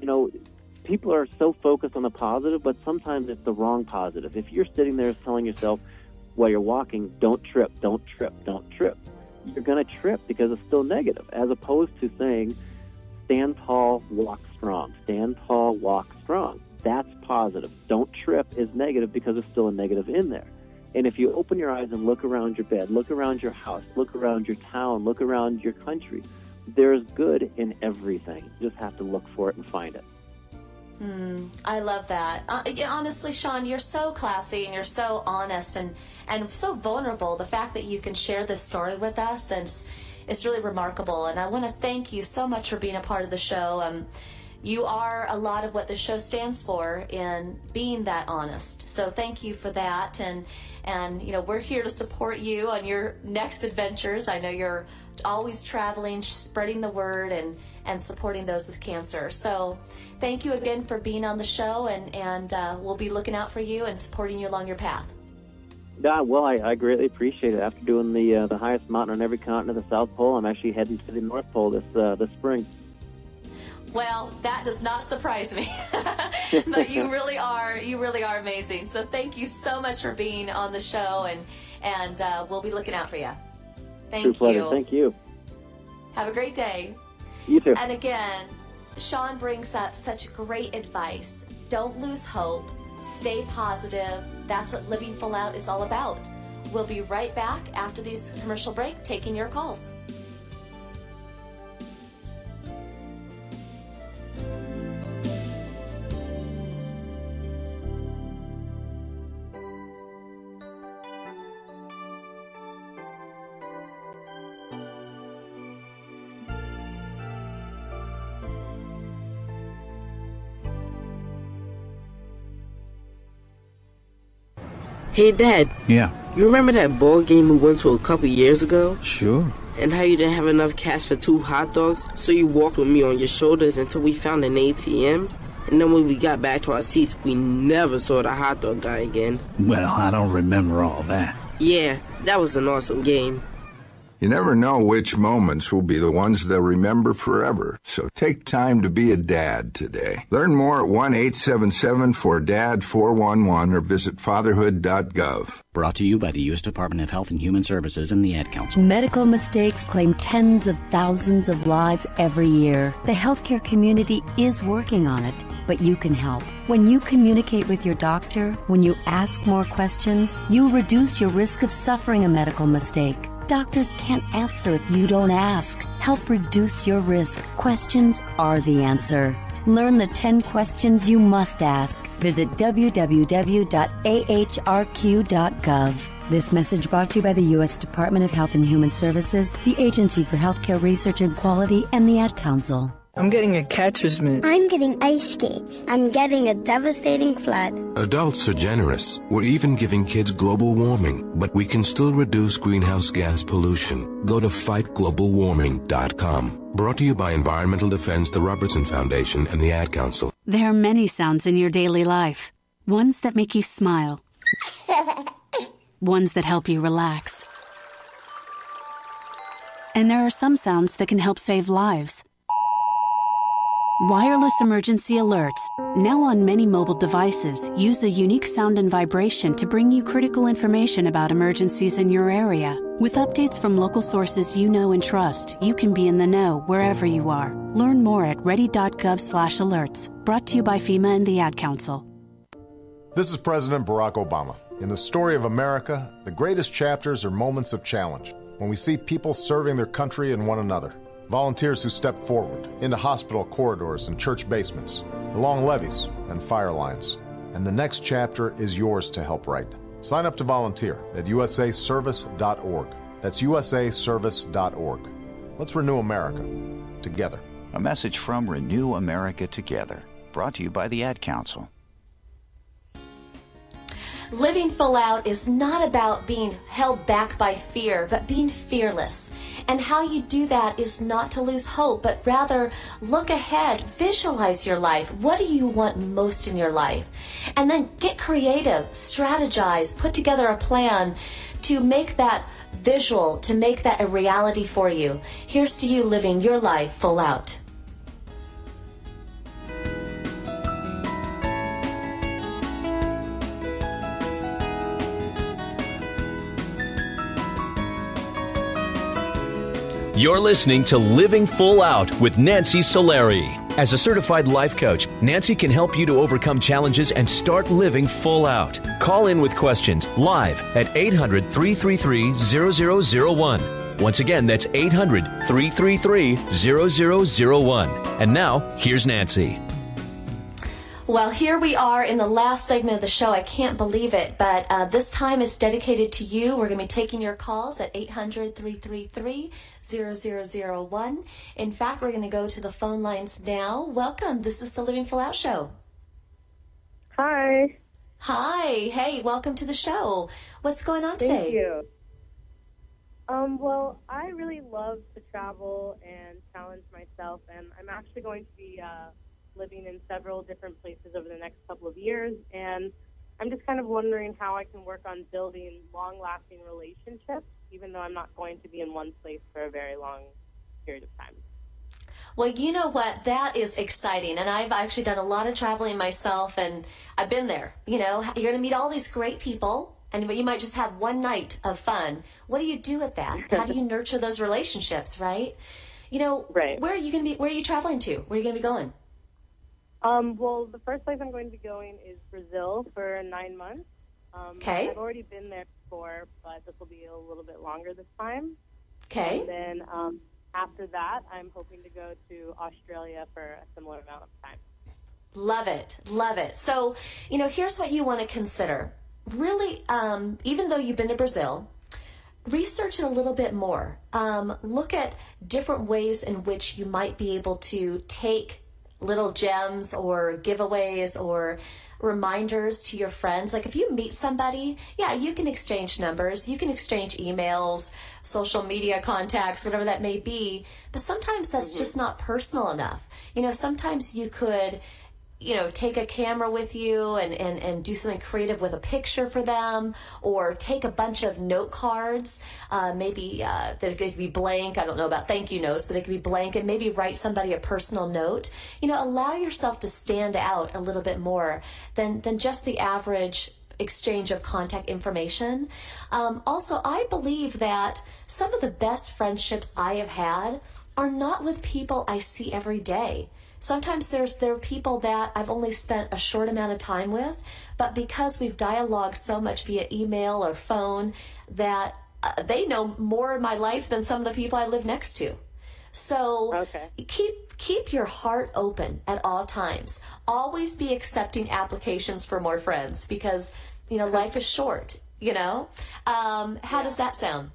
people are so focused on the positive, but sometimes it's the wrong positive. If you're sitting there telling yourself while you're walking, don't trip, don't trip, don't trip, you're going to trip because it's still negative, as opposed to saying, stand tall, walk strong. Stand tall, walk strong. That's positive. Don't trip is negative because it's still a negative in there. And if you open your eyes and look around your bed, look around your house, look around your town, look around your country, there's good in everything. You just have to look for it and find it. I love that. Honestly, Sean, you're so classy and you're so honest and so vulnerable. The fact that you can share this story with us, and it's really remarkable. And I want to thank you so much for being a part of the show. You are a lot of what the show stands for in being that honest. So thank you for that. And we're here to support you on your next adventures. I know you're always traveling, spreading the word, and supporting those with cancer. So thank you again for being on the show, and we'll be looking out for you and supporting you along your path. Yeah, well, I greatly appreciate it. After doing the highest mountain on every continent of the South Pole, I'm actually heading to the North Pole this spring. Well, that does not surprise me, but you really are amazing. So thank you so much for being on the show, and we'll be looking out for you. Thank you. Pleasure. Thank you. Have a great day. You too. And again, Sean brings up such great advice. Don't lose hope. Stay positive. That's what Living Full Out is all about. We'll be right back after this commercial break, taking your calls. Hey, Dad. Yeah. You remember that ball game we went to a couple years ago? Sure. And how you didn't have enough cash for 2 hot dogs, so you walked with me on your shoulders until we found an ATM? And then when we got back to our seats, we never saw the hot dog guy again. Well, I don't remember all that. Yeah, that was an awesome game. You never know which moments will be the ones they'll remember forever, so take time to be a dad today. Learn more at 1-877-4DAD-411 or visit fatherhood.gov. Brought to you by the U.S. Department of Health and Human Services and the Ad Council. Medical mistakes claim tens of thousands of lives every year. The healthcare community is working on it, but you can help. When you communicate with your doctor, when you ask more questions, you reduce your risk of suffering a medical mistake. Doctors can't answer if you don't ask. Help reduce your risk. Questions are the answer. Learn the 10 questions you must ask. Visit www.ahrq.gov. This message brought to you by the U.S. Department of Health and Human Services, the Agency for Healthcare Research and Quality, and the Ad Council. I'm getting a catcher's mitt. I'm getting ice skates. I'm getting a devastating flood. Adults are generous. We're even giving kids global warming, but we can still reduce greenhouse gas pollution. Go to fightglobalwarming.com. Brought to you by Environmental Defense, the Robertson Foundation, and the Ad Council. There are many sounds in your daily life. Ones that make you smile. Ones that help you relax. And there are some sounds that can help save lives. Wireless emergency alerts, now on many mobile devices, use a unique sound and vibration to bring you critical information about emergencies in your area. With updates from local sources you know and trust, you can be in the know wherever you are. Learn more at ready.gov/alerts. Brought to you by FEMA and the Ad Council. This is President Barack Obama. In the story of America, the greatest chapters are moments of challenge, when we see people serving their country and one another. Volunteers who step forward into hospital corridors and church basements, along levees and fire lines. And the next chapter is yours to help write. Sign up to volunteer at usaservice.org. That's usaservice.org. Let's renew America together. A message from Renew America Together, brought to you by the Ad Council. Living full out is not about being held back by fear, but being fearless. And how you do that is not to lose hope, but rather look ahead, visualize your life. What do you want most in your life? And then get creative, strategize, put together a plan to make that visual, to make that a reality for you. Here's to you living your life full out. You're listening to Living Full Out with Nancy Solari. As a certified life coach, Nancy can help you to overcome challenges and start living full out. Call in with questions live at 800-333-0001. Once again, that's 800-333-0001. And now, here's Nancy. Well, here we are in the last segment of the show. I can't believe it, but this time is dedicated to you. We're going to be taking your calls at 800-333-0001. In fact, we're going to go to the phone lines now. Welcome. This is the Living Full Out Show. Hi. Hi. Hey, welcome to the show. What's going on today? Thank you. Well, I really love to travel and challenge myself, and I'm actually going to be living in several different places over the next couple of years, and I'm just kind of wondering how I can work on building long-lasting relationships, even though I'm not going to be in one place for a very long period of time. Well, you know what? That is exciting, and I've actually done a lot of traveling myself, and I've been there. You know, you're going to meet all these great people, and you might just have one night of fun. What do you do with that? How do you nurture those relationships, right? You know, right. Where are you going to be? Where are you traveling to? Where are you going to be going? Well, the first place I'm going to be going is Brazil for 9 months. Okay. I've already been there before, but this will be a little bit longer this time. Okay. And then after that, I'm hoping to go to Australia for a similar amount of time. Love it. Love it. So, you know, here's what you want to consider. Really, even though you've been to Brazil, research it a little bit more. Look at different ways in which you might be able to take little gems or giveaways or reminders to your friends. Like if you meet somebody, yeah, you can exchange numbers, you can exchange emails, social media contacts, whatever that may be, but sometimes that's just not personal enough. You know, sometimes you could, you know, take a camera with you and do something creative with a picture for them, or take a bunch of note cards, maybe they could be blank. I don't know about thank you notes, but they could be blank, and maybe write somebody a personal note. You know, allow yourself to stand out a little bit more than just the average exchange of contact information. Also, I believe that some of the best friendships I have had are not with people I see every day. Sometimes there are people that I've only spent a short amount of time with, but because we've dialogued so much via email or phone, that they know more of my life than some of the people I live next to. So keep your heart open at all times. Always be accepting applications for more friends because, life is short, How does that sound?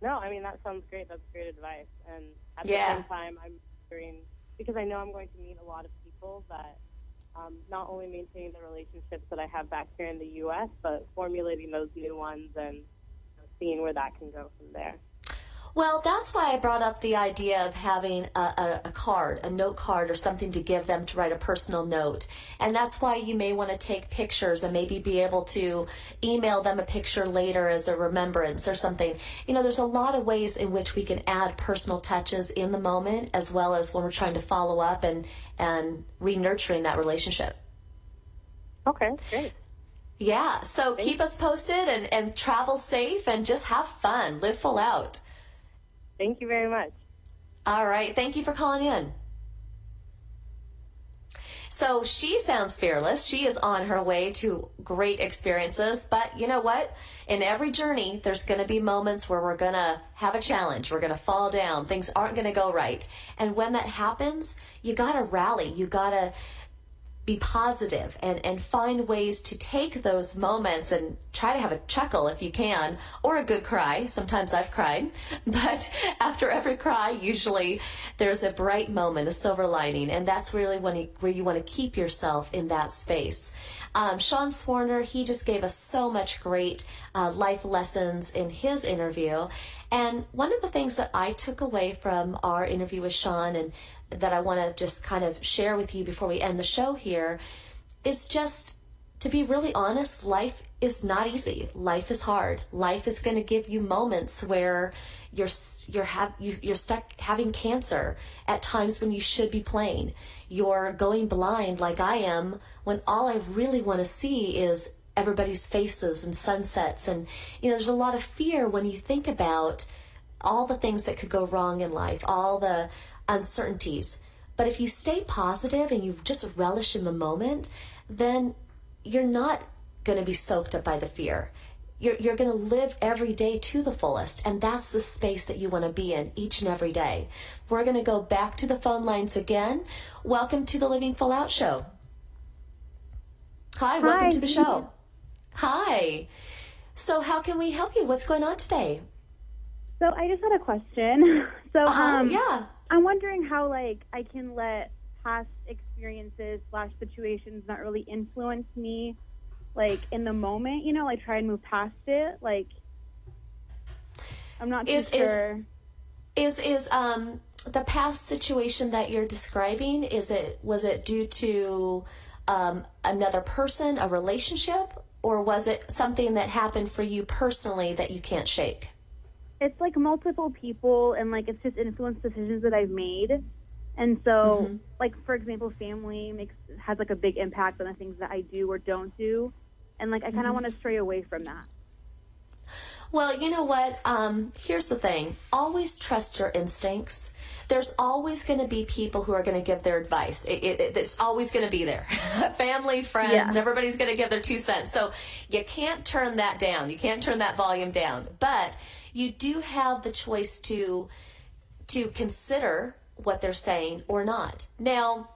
No, I mean, that sounds great. That's great advice. And at the same time, I'm wondering, because I know I'm going to meet a lot of people that not only maintaining the relationships that I have back here in the U.S., but formulating those new ones and seeing where that can go from there. Well, that's why I brought up the idea of having a card, a note card or something to give them to write a personal note. And that's why you may want to take pictures and maybe be able to email them a picture later as a remembrance or something. There's a lot of ways in which we can add personal touches in the moment as well as when we're trying to follow up and re-nurturing that relationship. Okay, great. Yeah, so keep us posted and travel safe and just have fun. Live full out. Thank you very much. All right. Thank you for calling in. So she sounds fearless. She is on her way to great experiences. But you know what? In every journey, there's going to be moments where we're going to have a challenge. We're going to fall down. Things aren't going to go right. And when that happens, you got to rally. You got to be positive and find ways to take those moments and try to have a chuckle if you can, or a good cry. Sometimes I've cried, but after every cry, usually there's a bright moment, a silver lining, and that's really where you want to keep yourself in that space. Sean Swarner, he just gave us so much great life lessons in his interview, and one of the things that I took away from our interview with Sean and that I want to just kind of share with you before we end the show here is just to be really honest. Life is not easy. Life is hard. Life is going to give you moments where you're stuck having cancer at times when you should be playing. You're going blind like I am when all I really want to see is everybody's faces and sunsets. And, there's a lot of fear when you think about all the things that could go wrong in life, all the uncertainties. But if you stay positive and you just relish in the moment, then you're not going to be soaked up by the fear. You're going to live every day to the fullest, and that's the space that you want to be in each and every day. We're going to go back to the phone lines again. Welcome to the Living Full Out Show. Hi, welcome to the show. Hi. So how can we help you? What's going on today? So I just had a question. So yeah. I'm wondering how I can let past experiences / situations not really influence me in the moment, try and move past it. I'm not too sure. Is the past situation that you're describing, was it due to another person, a relationship, or was it something that happened for you personally that you can't shake? It's multiple people, and it's just influenced decisions that I've made. And so, for example, family has a big impact on the things that I do or don't do. And I kind of want to stray away from that. Well, you know what? Here's the thing. Always trust your instincts. There's always going to be people who are going to give their advice. It's always going to be there. Family, friends, everybody's going to give their 2 cents. So you can't turn that down. You can't turn that volume down. But you do have the choice to consider what they're saying or not. Now,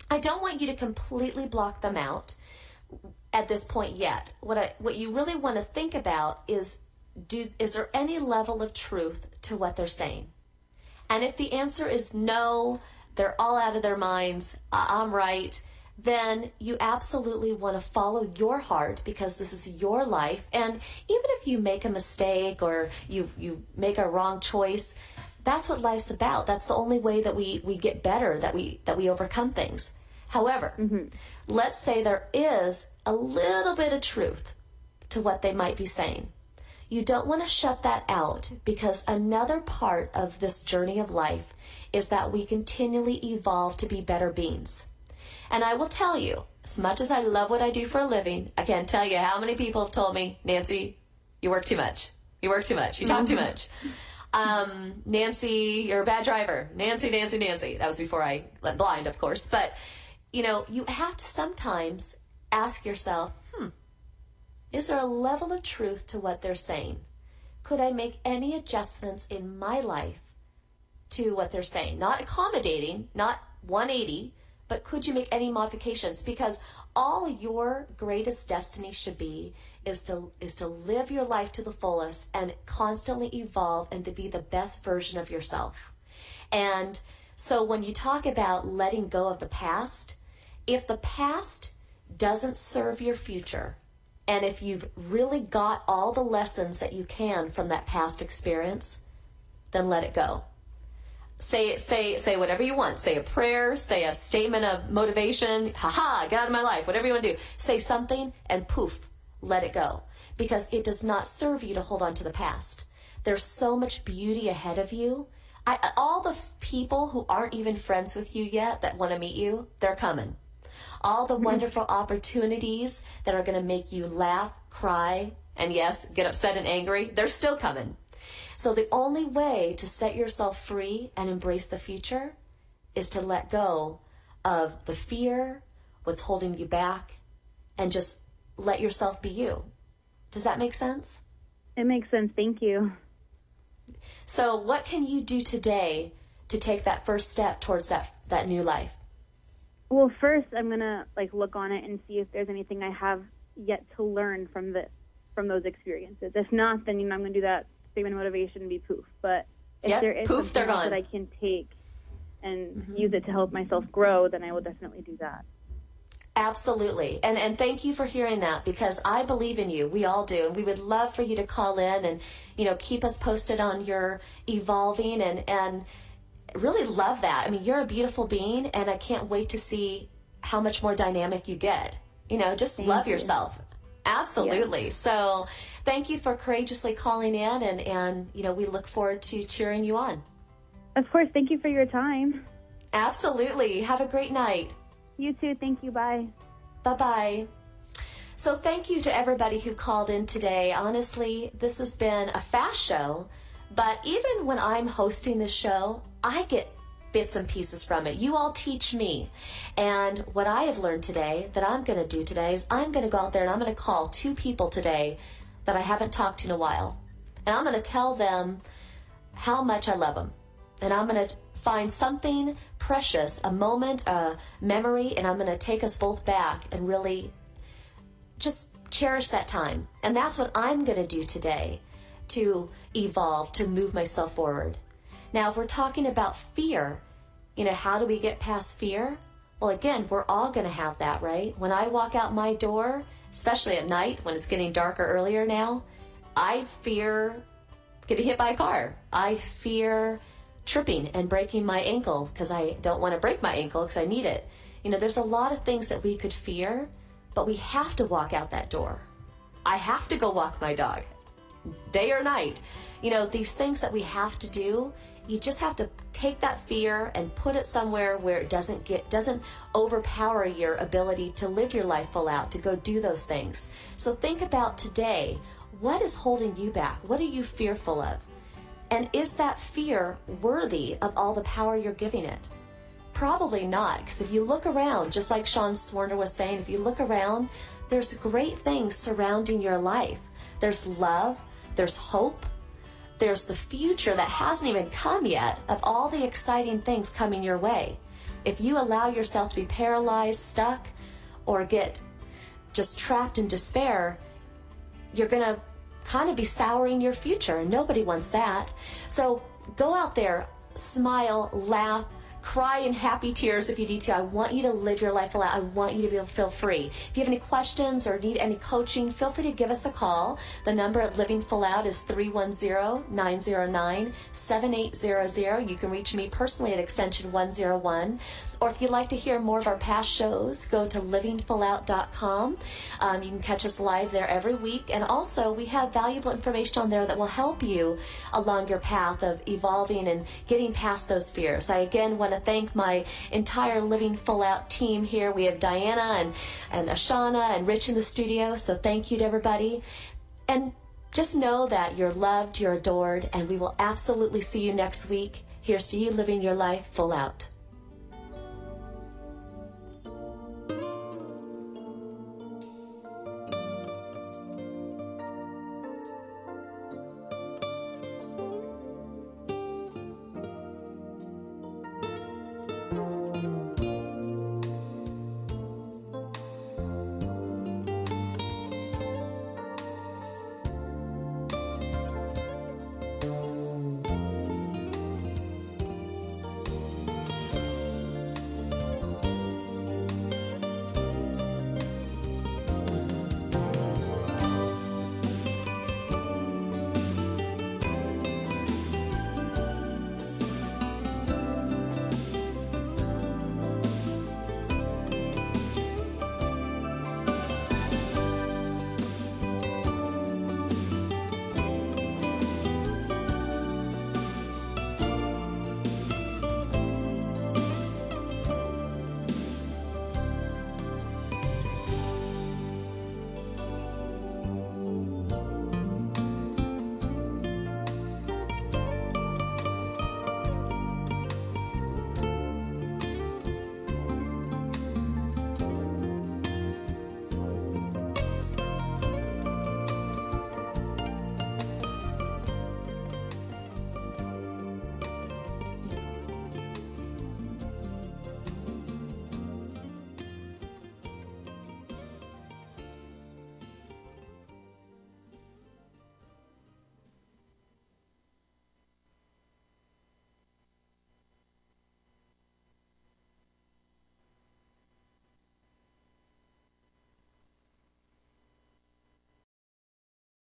I don't want you to completely block them out at this point yet. What you really want to think about is there any level of truth to what they're saying? And if the answer is no, they're all out of their minds, I'm right, then you absolutely want to follow your heart because this is your life. And even if you make a mistake or you make a wrong choice, that's what life's about. That's the only way that we get better, that we overcome things. However, let's say there is a little bit of truth to what they might be saying. You don't want to shut that out because another part of this journey of life is that we continually evolve to be better beings. And I will tell you, as much as I love what I do for a living, I can't tell you how many people have told me, Nancy, you work too much. You work too much. You talk too much. Nancy, you're a bad driver. Nancy. That was before I went blind, of course. But, you have to sometimes ask yourself, is there a level of truth to what they're saying? could I make any adjustments in my life to what they're saying? Not accommodating, not 180, but could you make any modifications? Because all your greatest destiny should be is to live your life to the fullest and constantly evolve and to be the best version of yourself. And so when you talk about letting go of the past, if the past doesn't serve your future, and if you've really got all the lessons that you can from that past experience, then let it go. Say whatever you want. Say a prayer, say a statement of motivation, haha, get out of my life, whatever you want to do. Say something and poof, let it go. Because it does not serve you to hold on to the past. There's so much beauty ahead of you. All the people who aren't even friends with you yet that want to meet you, they're coming. All the wonderful opportunities that are going to make you laugh, cry, and yes, get upset and angry, they're still coming. So the only way to set yourself free and embrace the future is to let go of the fear, what's holding you back, and just let yourself be you. Does that make sense? It makes sense. Thank you. So what can you do today to take that first step towards that new life? Well, first I'm going to look on it and see if there's anything I have yet to learn from those experiences. If not, then I'm going to do that statement of motivation and be poof. But if there is something that I can take and use it to help myself grow, then I will definitely do that. Absolutely. And thank you for hearing that, because I believe in you. We all do. And we would love for you to call in and, keep us posted on your evolving and really love that. I mean, you're a beautiful being, and I can't wait to see how much more dynamic you get. Just love yourself. Absolutely. Yeah. So thank you for courageously calling in, and we look forward to cheering you on. Of course. Thank you for your time. Absolutely. Have a great night. You too. Thank you. Bye. Bye-bye. So thank you to everybody who called in today. Honestly, this has been a fast show, but even when I'm hosting this show, I get bits and pieces from it. You all teach me. And what I have learned today that I'm going to do today is I'm going to go out there and I'm going to call 2 people today that I haven't talked to in a while. And I'm going to tell them how much I love them. And I'm going to find something precious, a moment, a memory, and I'm going to take us both back and really just cherish that time. And that's what I'm going to do today to evolve, to move myself forward. Now, if we're talking about fear, how do we get past fear? Well, again, we're all going to have that, right? When I walk out my door, especially at night when it's getting darker earlier now, I fear getting hit by a car. I fear tripping and breaking my ankle because I don't want to break my ankle because I need it. There's a lot of things that we could fear, but we have to walk out that door. I have to go walk my dog, day or night. These things that we have to do, you just have to take that fear and put it somewhere where it doesn't overpower your ability to live your life full out, to go do those things. So think about today, what is holding you back? What are you fearful of? And is that fear worthy of all the power you're giving it? Probably not, because if you look around, just like Sean Swarner was saying, if you look around, there's great things surrounding your life. There's love, there's hope, there's the future that hasn't even come yet of all the exciting things coming your way. If you allow yourself to be paralyzed, stuck, or get just trapped in despair, you're going to kind of be souring your future, and nobody wants that. So go out there, smile, laugh, cry in happy tears if you need to. I want you to live your life full out. I want you to be able to feel free. If you have any questions or need any coaching, feel free to give us a call. The number at Living Full Out is 310-909-7800. You can reach me personally at extension 101. Or if you'd like to hear more of our past shows, go to livingfullout.com. You can catch us live there every week. And also, we have valuable information on there that will help you along your path of evolving and getting past those fears. I again want to thank my entire Living Full Out team here. We have Diana and Ashana and Rich in the studio. So thank you to everybody. And just know that you're loved, you're adored, and we will absolutely see you next week. Here's to you living your life full out.